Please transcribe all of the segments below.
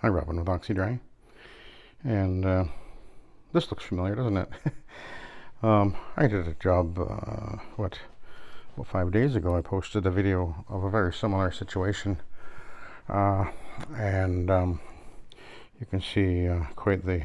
Hi, Robin with Oxy-Dry, and this looks familiar, doesn't it? I did a job, 5 days ago. I posted a video of a very similar situation, and you can see quite the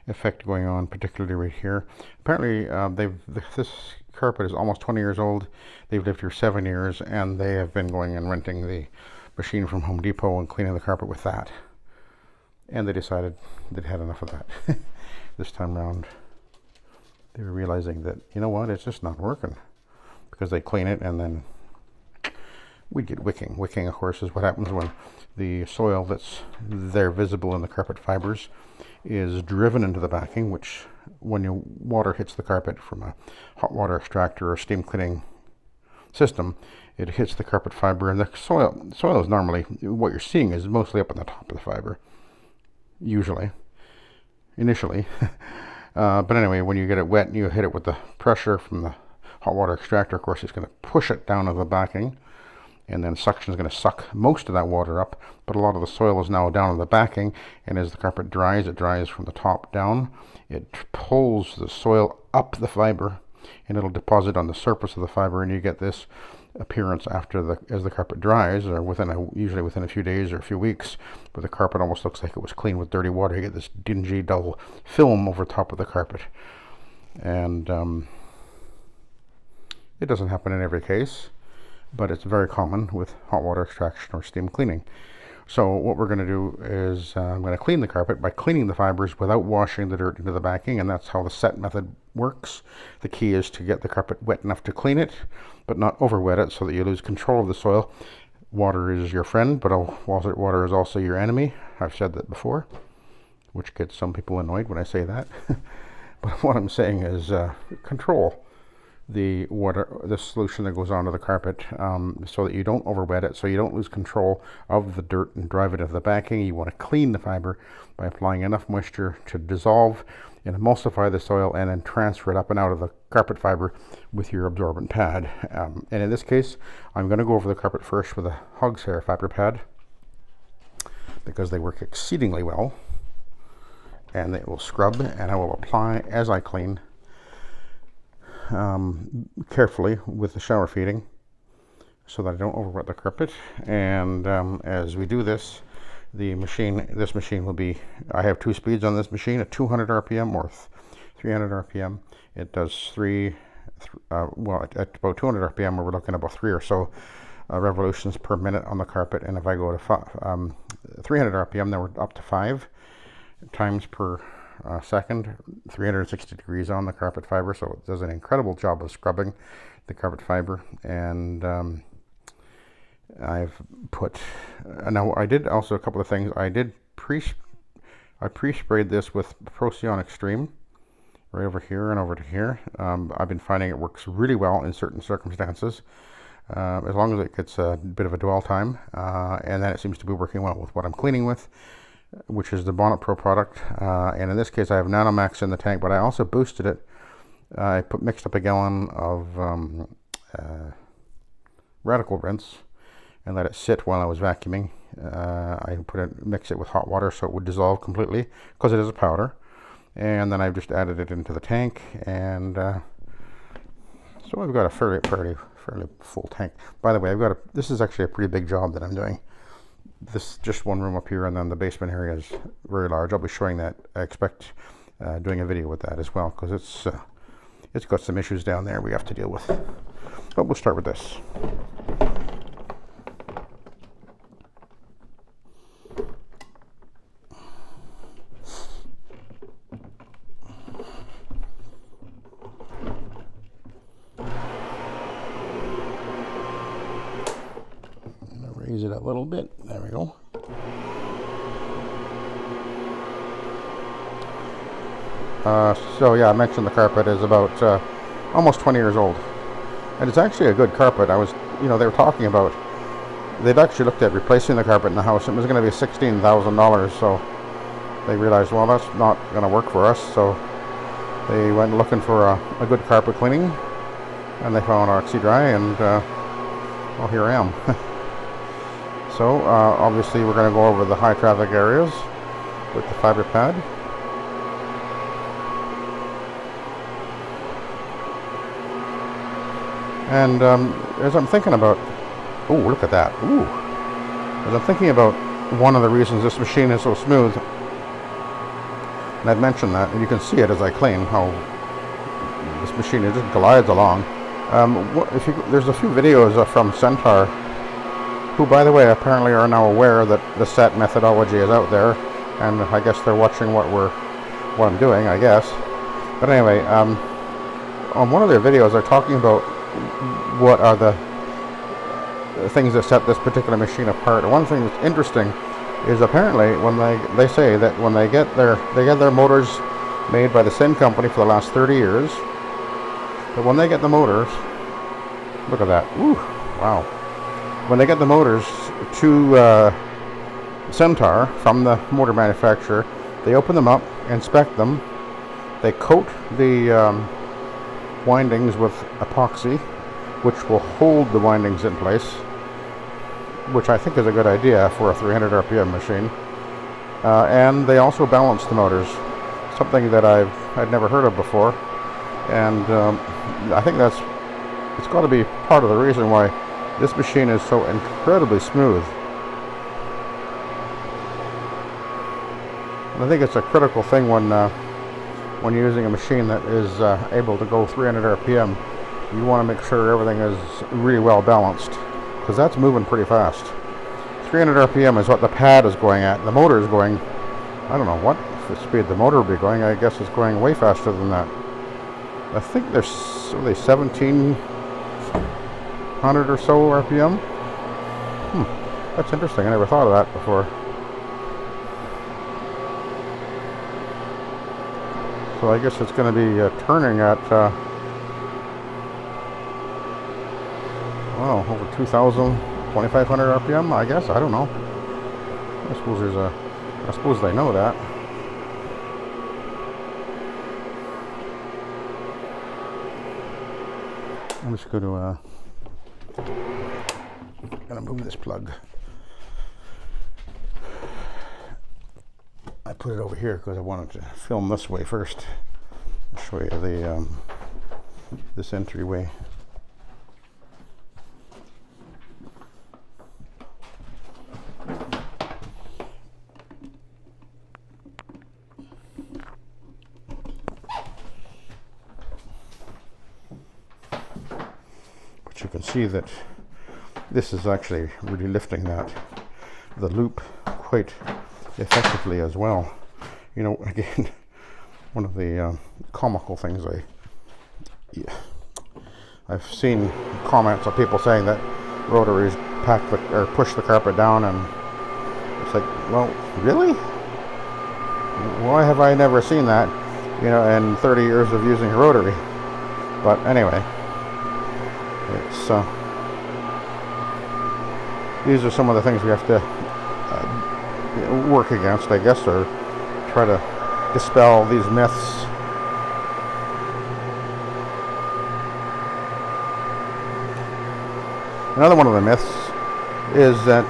effect going on, particularly right here. Apparently, this carpet is almost 20 years old. They've lived here 7 years, and they have been going and renting the machine from Home Depot and cleaning the carpet with that. And they decided they'd had enough of that. This time around, they were realizing that, you know what, it's just not working. Because they clean it and then we get wicking. Wicking, of course, is what happens when the soil that's there visible in the carpet fibers is driven into the backing, which when your water hits the carpet from a hot water extractor or steam cleaning system, it hits the carpet fiber, and the soil is normally, what you're seeing is mostly up on the top of the fiber. Usually, initially. But anyway, when you get it wet and you hit it with the pressure from the hot water extractor, of course, it's going to push it down to the backing, and then suction is going to suck most of that water up, but a lot of the soil is now down in the backing, and as the carpet dries, it dries from the top down. It pulls the soil up the fiber, and it'll deposit on the surface of the fiber, and you get this appearance as the carpet dries, or usually within a few days or a few weeks, where the carpet almost looks like it was cleaned with dirty water. You get this dingy, dull film over top of the carpet, and it doesn't happen in every case, but it's very common with hot water extraction or steam cleaning. So what we're going to do is I'm going to clean the carpet by cleaning the fibers without washing the dirt into the backing, and that's how the SETT method works. The key is to get the carpet wet enough to clean it, but not over wet it so that you lose control of the soil. Water is your friend, but water is also your enemy. I've said that before, which gets some people annoyed when I say that. But what I'm saying is control the solution that goes onto the carpet, so that you don't over wet it, so you don't lose control of the dirt and drive it into the backing. You want to clean the fiber by applying enough moisture to dissolve and emulsify the soil, and then transfer it up and out of the carpet fiber with your absorbent pad. And in this case, I'm going to go over the carpet first with a hog's hair fiber pad, because they work exceedingly well, and they will scrub, and I will apply as I clean, carefully with the shower feeding, so that I don't overwet the carpet. And as we do this, this machine will be, I have 2 speeds on this machine, at 200 RPM or 300 RPM. It does at about 200 RPM, we're looking at about 3 or so revolutions per minute on the carpet. And if I go to 300 RPM, then we're up to 5 times per second, 360 degrees on the carpet fiber. So it does an incredible job of scrubbing the carpet fiber. And I've put, now I did also a couple of things. I pre-sprayed this with Procyon Extreme right over here and over to here. I've been finding it works really well in certain circumstances, as long as it gets a bit of a dwell time, and then it seems to be working well with what I'm cleaning with, which is the Bonnet Pro product. And in this case, I have NanoMAAX in the tank, but I also boosted it. I mixed up a gallon of radical rinse and let it sit while I was vacuuming. I mix it with hot water so it would dissolve completely, because it is a powder. And then I've just added it into the tank, and so I've got a fairly full tank. By the way, this is actually a pretty big job that I'm doing. This just one room up here, and then the basement area is very large. I'll be showing that. I expect doing a video with that as well, because it's got some issues down there we have to deal with. But we'll start with this. Raise it a little bit. There we go. So yeah, I mentioned the carpet is about almost 20 years old, and it's actually a good carpet. They were talking about, they've actually looked at replacing the carpet in the house. It was going to be $16,000, so they realized, well, that's not going to work for us. So they went looking for a good carpet cleaning, and they found Oxy-Dry, and well, here I am. So obviously we're going to go over the high traffic areas with the fiber pad. And as I'm thinking about, oh, look at that. Ooh. As I'm thinking about one of the reasons this machine is so smooth, and I've mentioned that, and you can see it as I clean, how this machine just glides along. There's a few videos from Centaur, who, by the way, apparently are now aware that the SETT methodology is out there, and I guess they're watching what I'm doing, I guess. But anyway, on one of their videos, they're talking about what are the things that set this particular machine apart. And one thing that's interesting is apparently when they say that when they get their motors made by the same company for the last 30 years, but when they get the motors, look at that, ooh, wow. When they get the motors to Centaur from the motor manufacturer, they open them up, inspect them, they coat the windings with epoxy, which will hold the windings in place, which I think is a good idea for a 300 RPM machine. And they also balance the motors, something that I'd never heard of before. And I think it's got to be part of the reason why this machine is so incredibly smooth. And I think it's a critical thing when you're using a machine that is able to go 300 RPM. You want to make sure everything is really well balanced, because that's moving pretty fast. 300 RPM is what the pad is going at. The motor is going, I don't know what speed the motor will be going. I guess it's going way faster than that. I think there's 1700 or so RPM. That's interesting. I never thought of that before. So I guess it's going to be turning at over 2,000, 2,500 RPM. I guess, I don't know. I suppose they know that. I'm just going to move this plug. I put it over here because I wanted to film this way first. I'll show you the this entryway. But you can see that this is actually really lifting the loop quite effectively as well. You know, again, one of the comical things I've seen comments of people saying that rotaries push the carpet down, and it's like, well, really? Why have I never seen that? You know, in 30 years of using a rotary. But anyway, it's these are some of the things we have to work against, I guess, or try to dispel these myths. Another one of the myths is that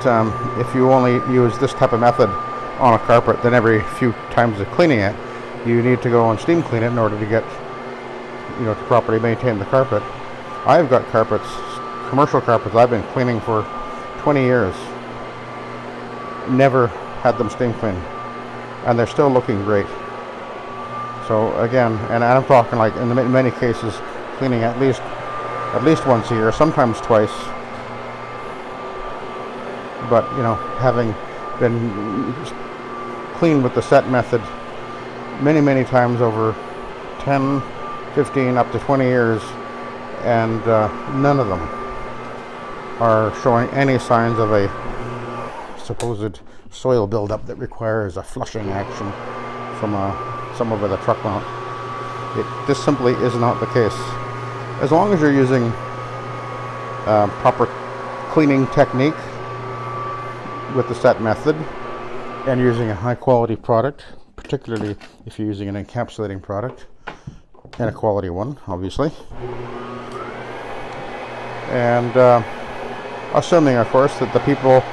if you only use this type of method on a carpet, then every few times of cleaning it, you need to go and steam clean it in order to get, to properly maintain the carpet. I've got carpets, commercial carpets, I've been cleaning for 20 years. Never had them steam cleaned, and they're still looking great. So again, and I'm talking like in many cases cleaning at least once a year, sometimes twice. But having been cleaned with the SETT method many times over 10, 15, up to 20 years, and none of them are showing any signs of a supposed soil buildup that requires a flushing action from somewhere with a truck mount. This simply is not the case. As long as you're using proper cleaning technique with the SETT method and using a high quality product, particularly if you're using an encapsulating product, and a quality one, obviously. And assuming, of course, that the people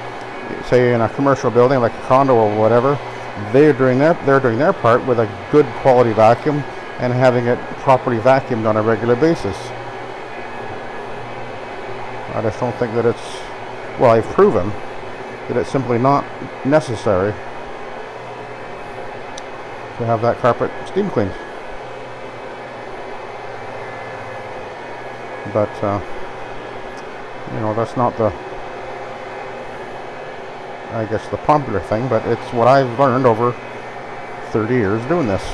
say in a commercial building like a condo or whatever, they're doing their part with a good quality vacuum and having it properly vacuumed on a regular basis. I just don't think that it's, well, I've proven that it's simply not necessary to have that carpet steam cleaned. But you know, that's not the, I guess, the popular thing, but it's what I've learned over 30 years doing this.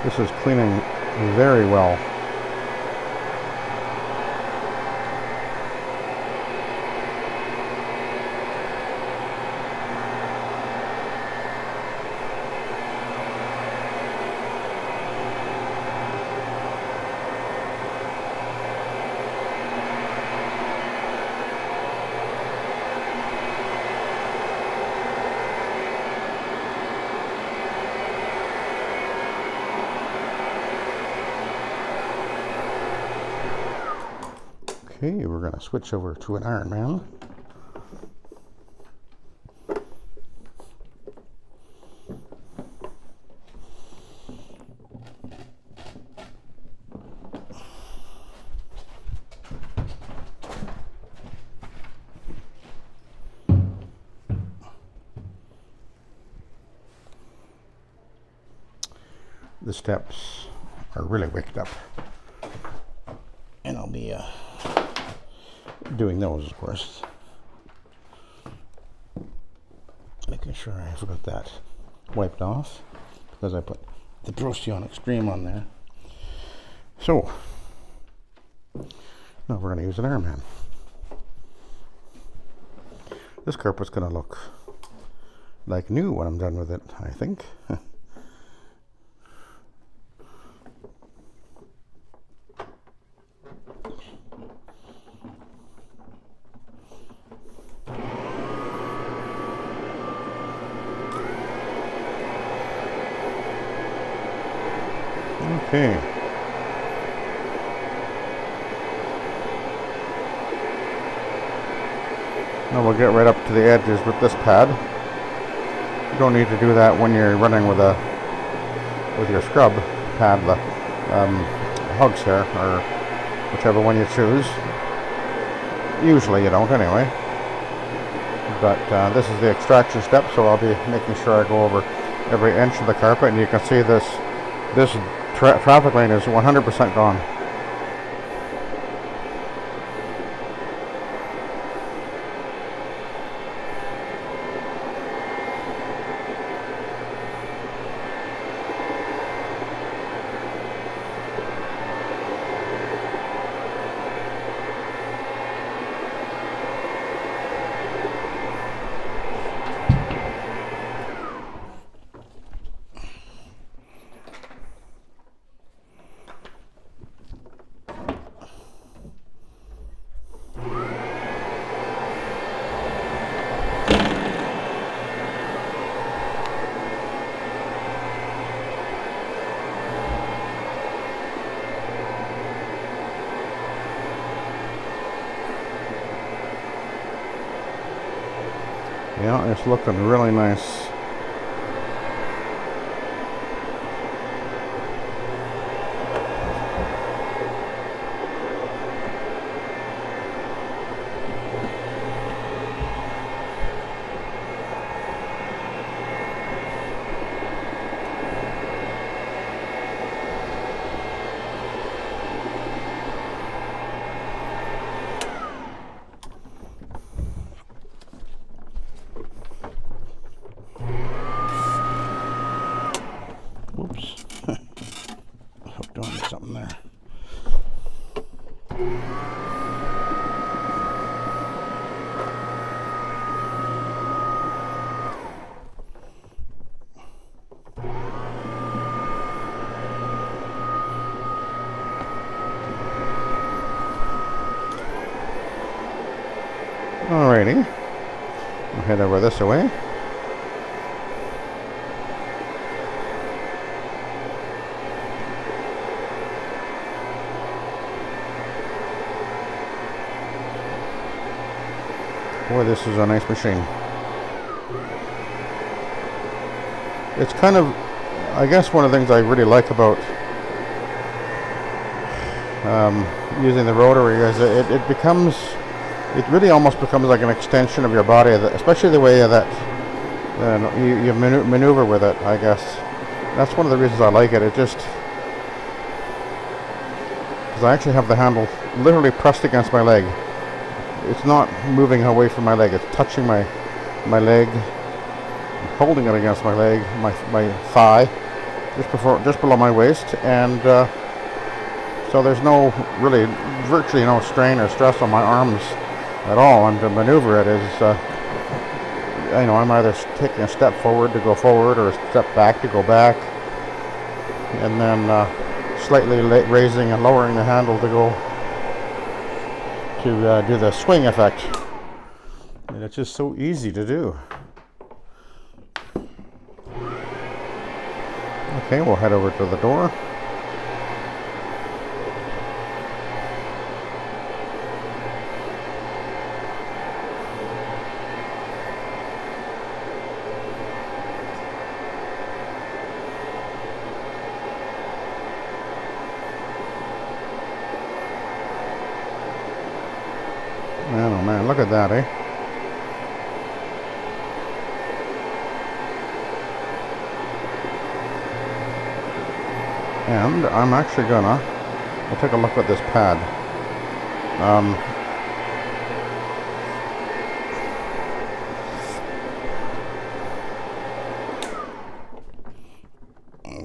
This is cleaning very well. Okay, we're going to switch over to an Ironman. The steps are really wicked up, and I'll be doing those, of course, making sure I've got that wiped off because I put the Procyon Extreme on there. So now we're going to use an Ironman. This carpet's going to look like new when I'm done with it, I think. Okay. Now we'll get right up to the edges with this pad. You don't need to do that when you're running with your scrub pad, the hogs here, or whichever one you choose. Usually you don't anyway. But this is the extraction step, so I'll be making sure I go over every inch of the carpet, and you can see this traffic lane is 100% gone. Yeah, it's looking really nice. Alrighty, we'll head over this way. Boy, this is a nice machine. It's kind of, I guess one of the things I really like about using the rotary is it really almost becomes like an extension of your body, especially the way that you maneuver with it, I guess. That's one of the reasons I like it. It just, because I actually have the handle literally pressed against my leg. It's not moving away from my leg. It's touching my leg, holding it against my leg, my thigh, just below my waist, and so there's virtually no strain or stress on my arms at all. And to maneuver it is, I'm either taking a step forward to go forward or a step back to go back, and then slightly raising and lowering the handle to do the swing effect. And it's just so easy to do. Okay, we'll head over to the door. Man, oh man, look at that, eh? And I'm actually we'll take a look at this pad.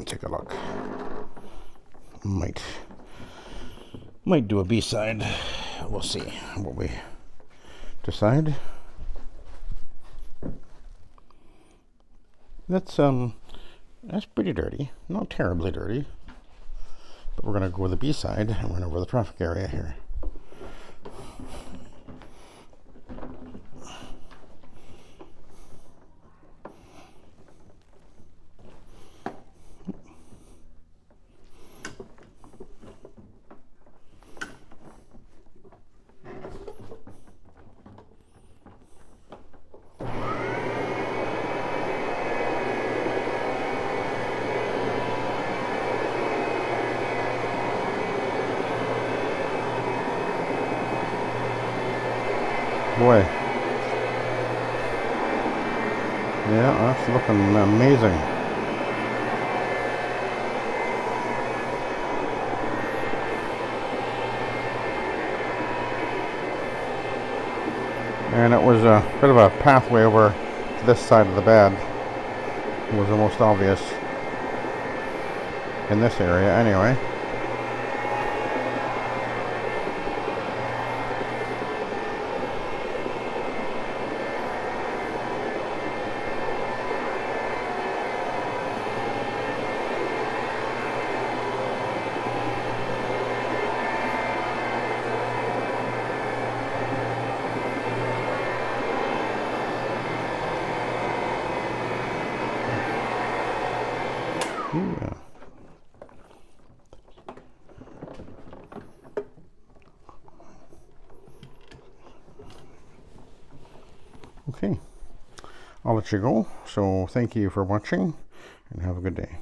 Take a look. Might do a B-side. We'll see what we decide. That's pretty dirty. Not terribly dirty. But we're going to go with the B-side and run over the traffic area here. Boy. Yeah, that's looking amazing. And it was a bit of a pathway over to this side of the bed. It was the most obvious in this area anyway. Yeah. Okay, I'll let you go. So thank you for watching and have a good day.